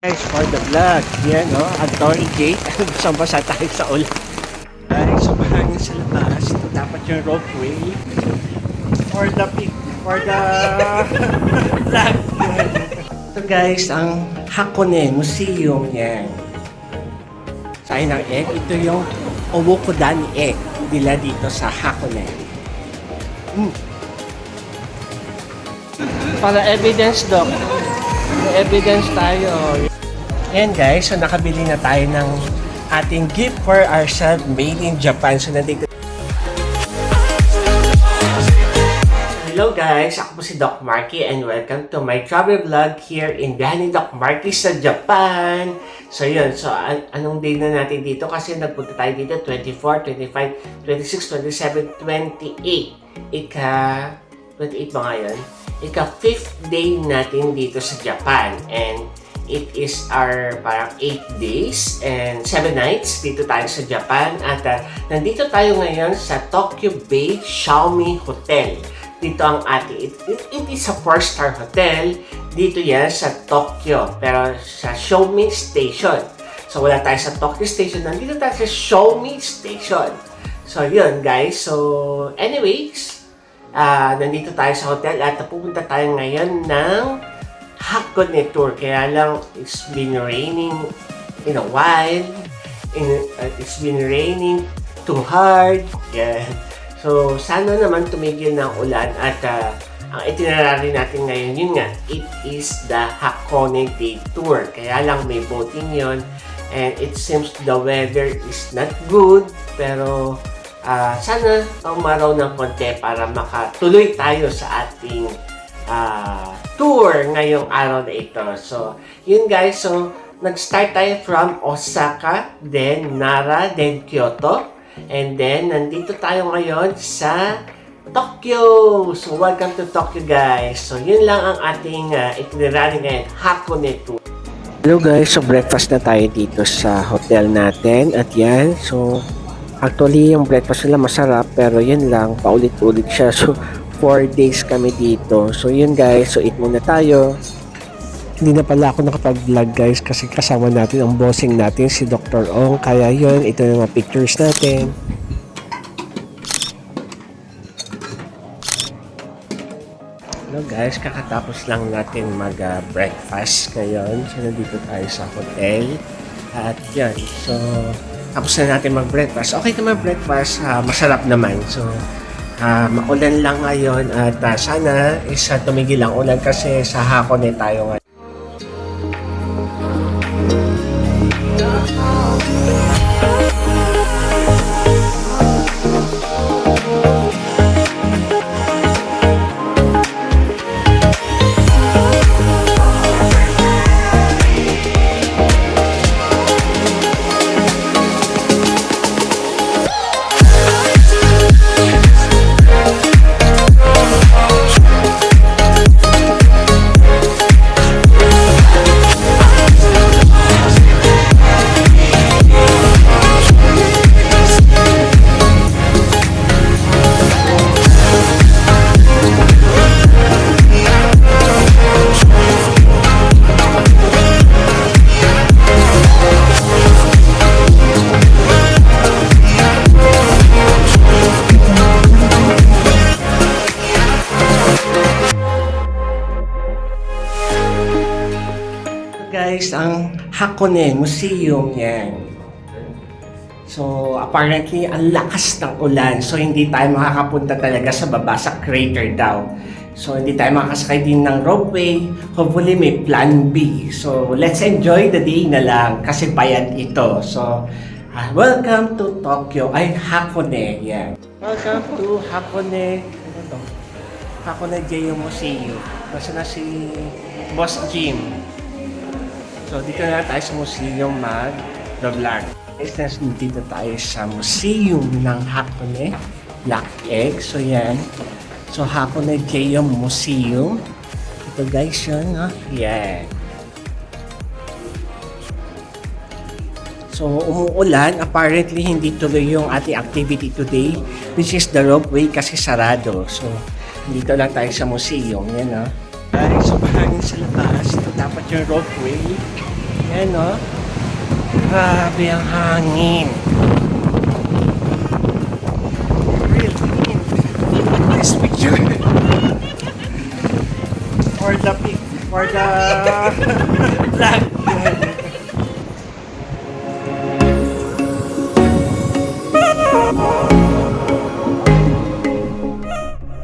Guys, for the vlog, yan no, Anthony Gate, basa tayo sa ulan. Guys, so mahangin sa labas, ito dapat yung ropeway for the vlog. Ito guys, ang Hakone Museum yan. Sa ng egg, ito yung Owokudani egg nila dito sa Hakone. Para evidence, Doc. May evidence tayo. Ayan guys, so nakabili na tayo ng ating gift for ourselves made in Japan. So nandito. Hello guys, ako po si Doc Marky and welcome to my travel vlog here in Biyahe ni Doc Marky sa Japan. So yun, so anong day na natin dito? Kasi nagpunta tayo dito 24, 25, 26, 27, 28. 28 ba ngayon? Ika-5th day natin dito sa Japan and it is our parang 8 days and 7 nights dito tayo sa Japan at nandito tayo ngayon sa Tokyo Bay Xiaomi Hotel. Dito ang ating, it is a 4-star hotel. Dito yan sa Tokyo pero sa Xiaomi Station. So wala tayo sa Tokyo Station, nandito tayo sa Xiaomi Station. So yun guys, so anyways, nandito tayo sa hotel at pupunta tayo ngayon ng Hakone Tour. Kaya lang, it's been raining in a while. It's been raining too hard. Yeah. So, sana naman tumigil ng ulan at ang itinerary natin ngayon, yun nga, it is the Hakone Day Tour. Kaya lang may boating yon and it seems the weather is not good pero sana umaraw ng konti para makatuloy tayo sa ating tour ngayong araw na ito. So, yun guys. So, nag-start tayo from Osaka, then Nara, then Kyoto. And then, nandito tayo ngayon sa Tokyo. So, welcome to Tokyo guys. So, yun lang ang ating itinerary ngayon, Hakone Tour. Hello guys. So, breakfast na tayo dito sa hotel natin. At yan. So, actually, yung breakfast nila masarap, pero yun lang, paulit-ulit siya. So, 4 days kami dito. So, yun guys. So, eat muna tayo. Hindi na pala ako nakapag-vlog guys kasi kasama natin ang bossing natin, si Dr. Ong. Kaya yun, ito yung mga pictures natin. Hello guys, kakatapos lang natin mag-breakfast ngayon. So, nandito tayo sa hotel. At yan, so, tapos na natin mag-breakfast. Okay naman breakfast, masarap naman. So, maulan lang ngayon at sana tumigil ang ulan kasi sa Hakone tayo ngayon. Guys, ang Hakone Museum yan. So, apparently, ang lakas ng ulan. So, hindi tayo makakapunta talaga sa baba, sa crater daw. So, hindi tayo makakasakay din ng ropeway. Hopefully, may plan B. So, let's enjoy the day na lang kasi bayad ito. So, welcome to Tokyo. Ay, Hakone. Yan. Welcome to Hakone. Ano to? Hakone Geyo Museum. Basta na si Boss Jim. So, dito na tayo sa museum mag-vlog. Guys, dito tayo sa museum ng Hakone Black Egg. So, yan. So, Hakone Geyo Museum. Ito guys yun, no? Yan. So, umuulan. Apparently, hindi tuloy yung ating activity today, which is the ropeway kasi sarado. So, dito lang tayo sa museum. Yan, no? Guys, so mahangin sa labas. Ito dapat yung ropeway Yan, no? Grabe ang hangin. Real wind. This picture. For the vlog.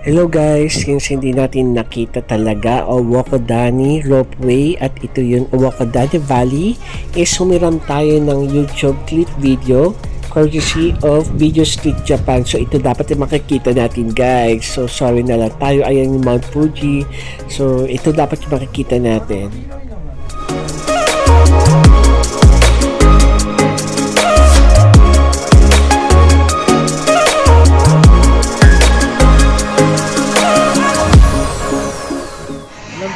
Hello guys, since hindi natin nakita talaga Owokodani Ropeway at ito yung Owokodani Valley, is humiram tayo ng YouTube clip video courtesy of Video Street Japan. So ito dapat yung makikita natin guys. So sorry na lang tayo, ayan yung Mount Fuji. So ito dapat yung makikita natin.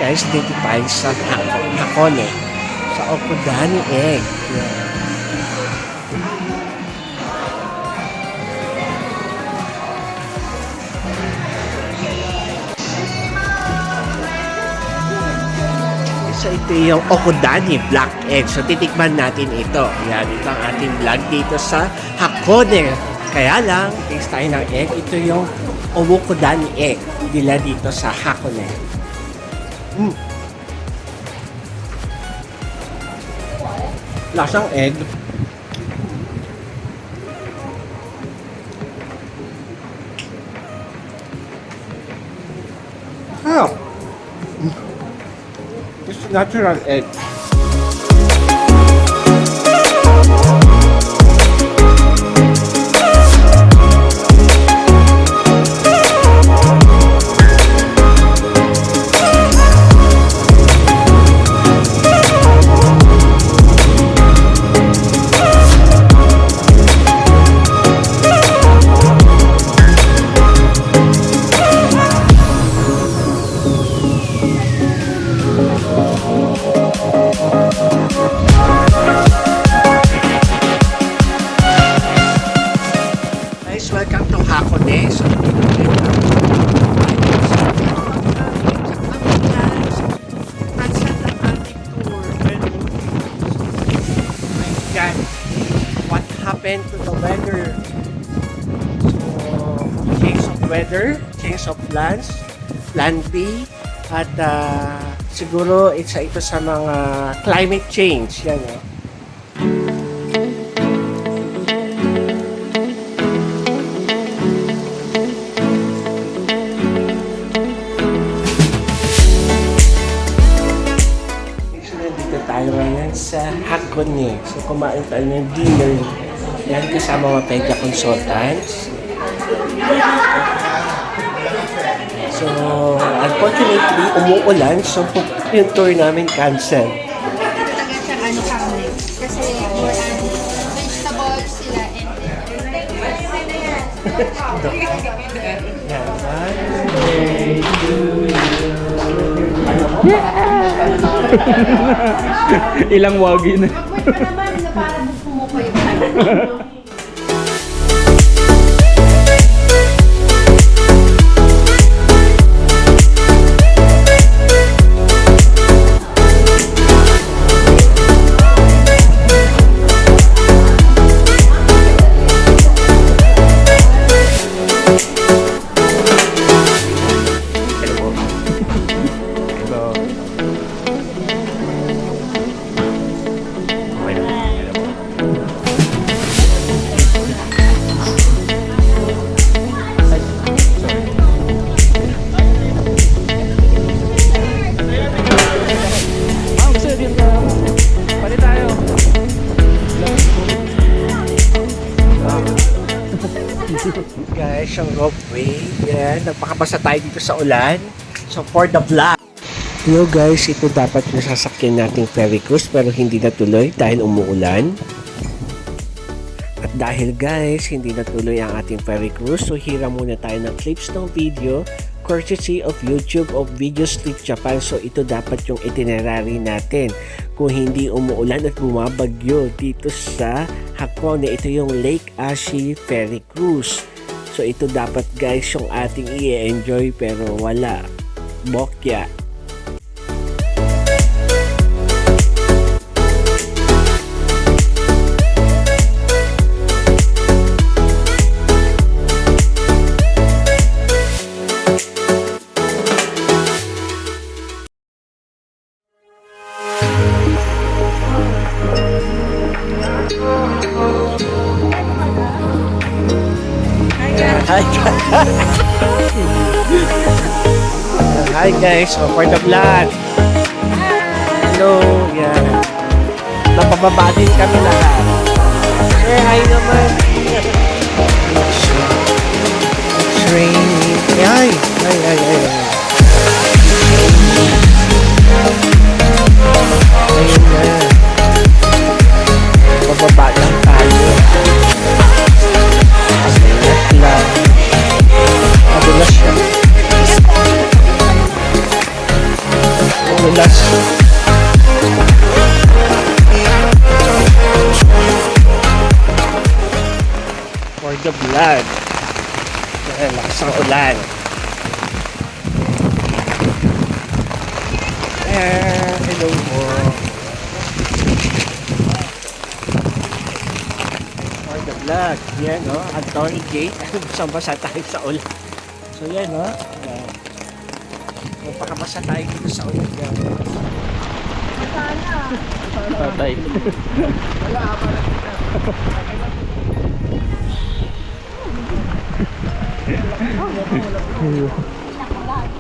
Guys, dito tayo sa Hakone, sa Okodani Egg. Yeah. So ito yung Okodani Black Egg. So titikman natin ito. Yan, ito ang ating vlog dito sa Hakone. Kaya lang, taste tayo ng egg. Ito yung Owokodani Egg nila dito sa Hakone. Lasang egg. It's natural egg. Welcome to Hakone. So, what happened to the weather? So, change of weather, change of plans, planting, at siguro ito sa mga climate change. Yan, tayo ngayon sa Hakone. So, kumain tayo ng dinner. Yan, kasama mga Pega consultants. So, unfortunately, umuulan. So, yung tour namin cancel. Talaga siyang karne. Kasi more vegetables sila Ilang wagi na. Wait pa naman na parang pumukoy. Guys, yung ropeway. Yan, nagpakabasa tayo dito sa ulan. So, for the vlog. Hello guys, ito dapat yung sasakyan nating ferry cruise pero hindi natuloy dahil umuulan. At dahil guys, hindi natuloy ang ating ferry cruise, so hiram muna tayo ng clips ng video courtesy of YouTube of Video Street Japan. So ito dapat yung itinerary natin kung hindi umuulan at bumabagyo dito sa Hakone. Ito yung Lake Ashi Ferry Cruise. So ito dapat guys yung ating i-enjoy pero wala. Bokya. Hi guys. Hi guys, so for the vlog. Hello, yan. Napababa din kami lahat. Say hi naman. It's raining. Ay, ay, ay, ay. Ayun na. Pababa lang tayo. Ingat lang. Madulas siya. Madulas. For the vlog. Dahil lakas ang ulan. Hello po. For the vlog. Yan, no? Anthony Gate. Basa tayo sa ulan. So, yan, no? Magpakabasa tayo dito sa ulan. Yan. Tatay.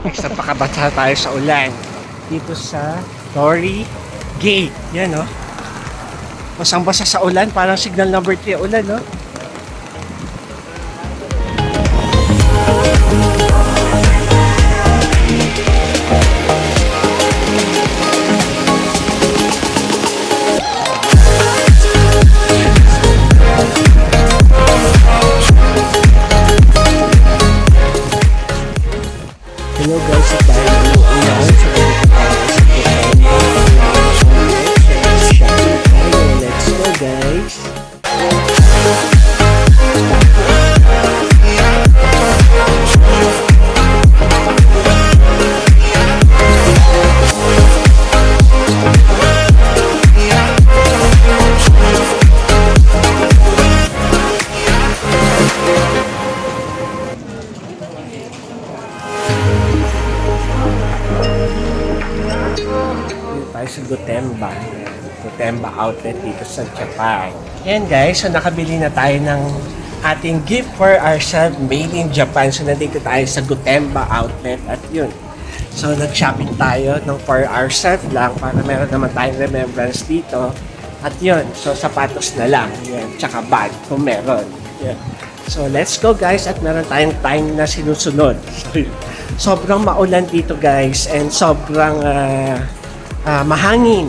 Next, napakabasa tayo sa ulan. Dito sa Tory Gate. Yan, no? Basang-basa sa ulan. Parang signal number 3 ulan, no? Hello guys, sa tayo ng ulan. So, let's go guys. Tayo sa Gotemba outlet dito sa Japan. Yan guys, so nakabili na tayo ng ating gift for ourselves made in Japan. So nandito tayo sa Gotemba outlet at yun. So nag-shopping tayo ng for ourselves lang para meron naman tayong remembrance dito. At yun, so sapatos na lang. Yan, tsaka bag kung meron. Yan. So let's go guys at meron tayong time na sinusunod. So, sobrang maulan dito guys and sobrang mahangin.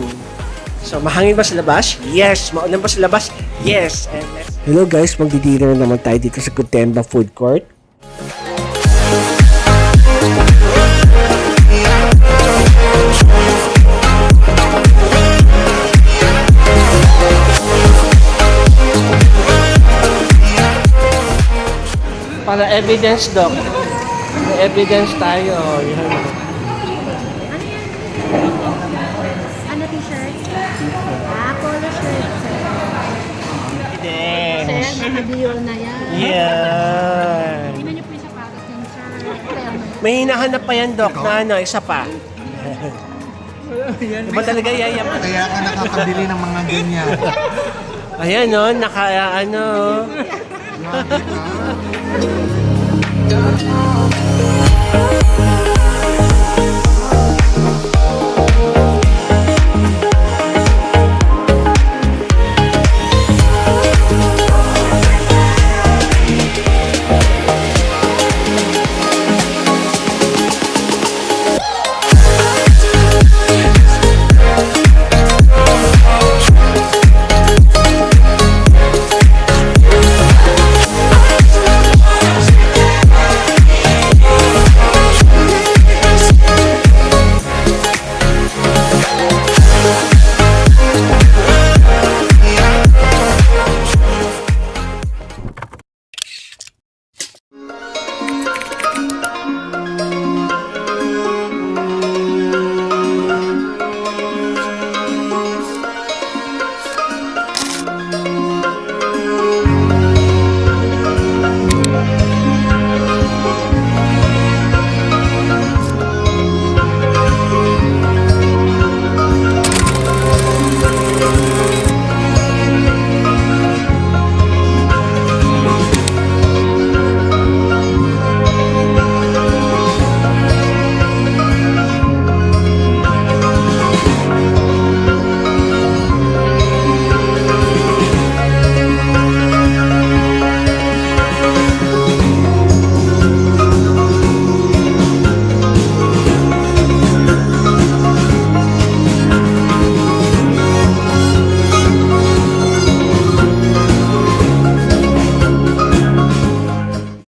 So, mahangin ba sa labas? Yes. Maulan ba sa labas? Yes. And hello guys, magdi-dinner naman tayo dito sa Gotemba Food Court. Para evidence, Doc. May evidence tayo. Yan. Ano t-shirt? Polo shirt. Evidence. Sir, naka-deal na yan. Yan. Tingnan niyo po yung sapatos ng sir. May hinahanap pa yan, Doc, na ano, isa pa. Diba talaga yayaman? Kaya ka nakakabili ng mga ganyan. Ayan, no, naka, ano. Grabe ka.